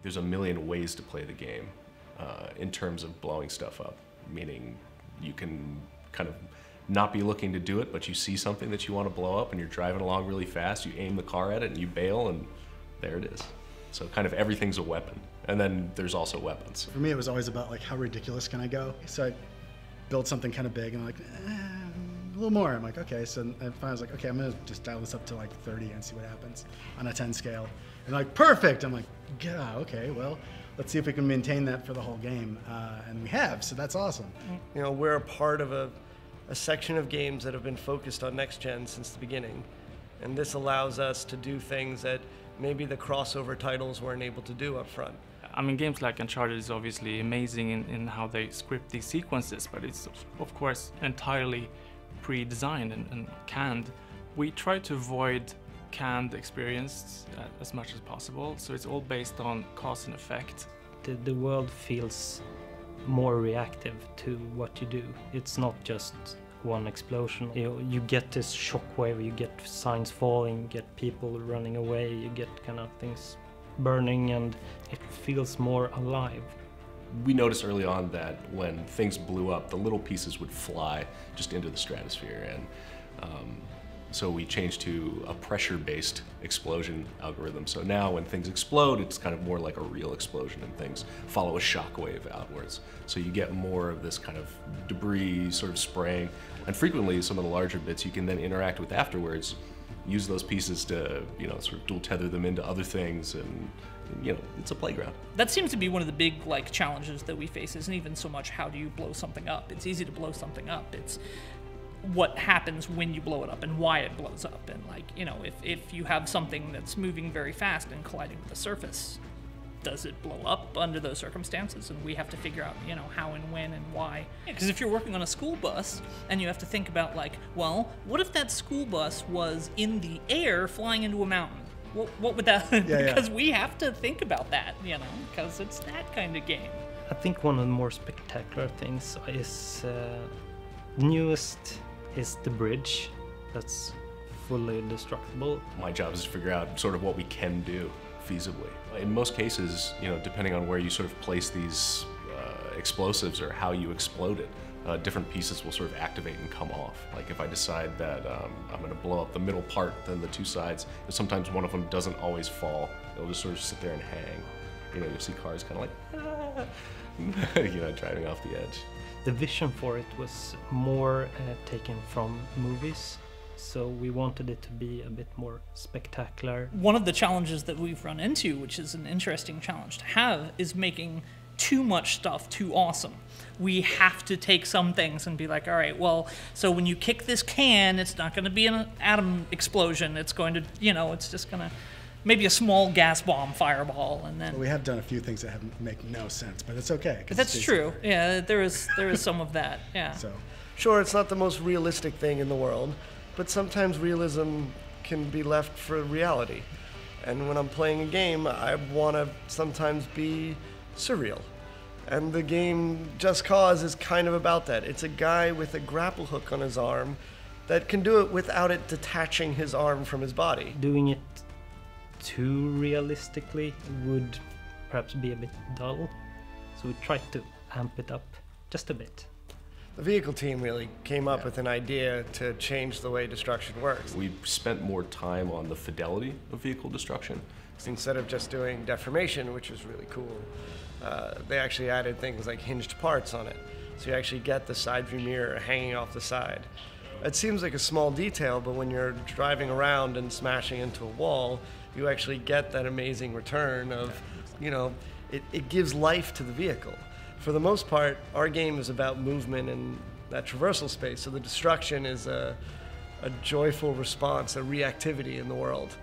there's a million ways to play the game in terms of blowing stuff up, meaning you can kind of not be looking to do it, but you see something that you want to blow up and you're driving along really fast, you aim the car at it and you bail and there it is. So kind of everything's a weapon. And then there's also weapons. For me, it was always about like how ridiculous can I go? So I build something kind of big and I'm like, a little more. I'm like, okay. So I finally was like, okay, I'm gonna just dial this up to like 30 and see what happens on a 10 scale. And like, perfect. I'm like, yeah, okay, well, let's see if we can maintain that for the whole game. And we have, so that's awesome. You know, we're a part of a section of games that have been focused on next gen since the beginning. And this allows us to do things that maybe the crossover titles weren't able to do up front. I mean, games like Uncharted is obviously amazing in how they script these sequences, but it's of course entirely pre-designed and canned. We try to avoid canned experience as much as possible, so it's all based on cause and effect. The world feels more reactive to what you do. It's not just one explosion. You get this shockwave, you get signs falling, you get people running away, you get kind of things burning, and it feels more alive. We noticed early on that when things blew up, the little pieces would fly just into the stratosphere, and so we changed to a pressure-based explosion algorithm. So now when things explode, it's kind of more like a real explosion and things follow a shock wave outwards. So you get more of this kind of debris sort of spraying. And frequently, some of the larger bits you can then interact with afterwards, use those pieces to, you know, sort of dual tether them into other things, and you know, it's a playground. That seems to be one of the big challenges that we face. Isn't even so much how do you blow something up. It's easy to blow something up. It's what happens when you blow it up and why it blows up. And you know, if you have something that's moving very fast and colliding with the surface, does it blow up under those circumstances? And we have to figure out, you know, how and when and why. Because if you're working on a school bus and you have to think about well, what if that school bus was in the air flying into a mountain? What would that, because we have to think about that, you know, because it's that kind of game. I think one of the more spectacular things is, newest is the bridge that's fully destructible. My job is to figure out sort of what we can do feasibly. In most cases, you know, depending on where you sort of place these explosives or how you explode it, different pieces will sort of activate and come off. Like if I decide that I'm going to blow up the middle part, then the two sides, sometimes one of them doesn't always fall. It'll just sort of sit there and hang. You know, you'll see cars kind of like, you know, driving off the edge. The vision for it was more taken from movies, so we wanted it to be a bit more spectacular. One of the challenges that we've run into, which is an interesting challenge to have, is making too much stuff too awesome. We have to take some things and be like, all right, well, so when you kick this can, it's not going to be an atom explosion. It's going to, you know, it's just going to, maybe a small gas bomb fireball, and then... Well, we have done a few things that make no sense, but it's okay. But that's true. Yeah, there is some of that, yeah. So. Sure, it's not the most realistic thing in the world, but sometimes realism can be left for reality. And when I'm playing a game, I want to sometimes be surreal. And the game Just Cause is kind of about that. It's a guy with a grapple hook on his arm that can do it without it detaching his arm from his body. Doing it too realistically would perhaps be a bit dull, so we tried to amp it up just a bit. The vehicle team really came up with an idea to change the way destruction works. We spent more time on the fidelity of vehicle destruction. Instead of just doing deformation, which is really cool, they actually added things like hinged parts on it. So you actually get the side view mirror hanging off the side. It seems like a small detail, but when you're driving around and smashing into a wall, you actually get that amazing return of, you know, it gives life to the vehicle. For the most part, our game is about movement and that traversal space, so the destruction is a joyful response, a reactivity in the world.